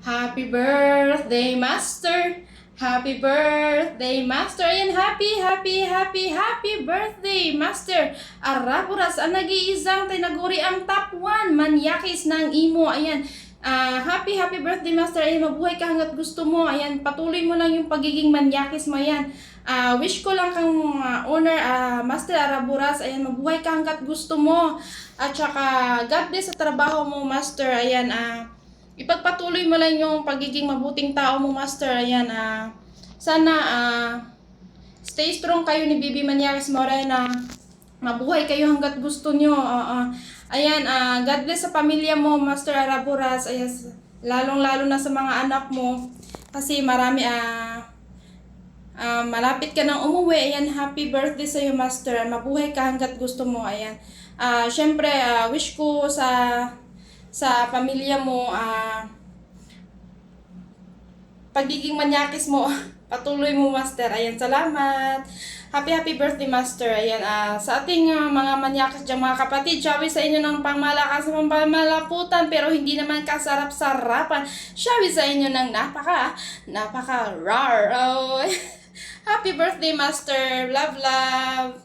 Happy birthday, Master! Happy birthday, Master! Ayan, happy birthday, Master! Arapuras, ang nag-iisang tinaguri ang top 1, manyakis ng imo. Ayan, happy birthday, Master! Ayan, mabuhay ka hanggat gusto mo. Ayan, patuloy mo lang yung pagiging manyakis mo. Ayan, wish ko lang kang honor, Master Araburas. Ayan, mabuhay ka hanggat gusto mo. At saka, God bless sa trabaho mo, Master. Ayan, ipagpatuloy mo lang yung pagiging mabuting tao mo, Master. Ayan, sana stay strong kayo ni Bibi Maniares Morena. Mabuhay kayo hanggat gusto nyo. Ayan, God bless sa pamilya mo, Master Araburas. Ayan, lalong-lalo na sa mga anak mo. Kasi marami, malapit ka nang umuwi. Ayan, happy birthday sa iyo, Master. Mabuhay ka hanggat gusto mo. Ayan. Syempre, wish ko sa pamilya mo, pagiging manyakis mo, patuloy mo, Master. Ayan, salamat. Happy birthday, Master. Ayan, sa ating mga manyakis dyan, mga kapatid, sabi sa inyo ng pangmalakas ng pamalaputan, pero hindi naman kasarap-sarapan. Sabi sa inyo ng napaka rar. Oh. Happy birthday, Master. Love.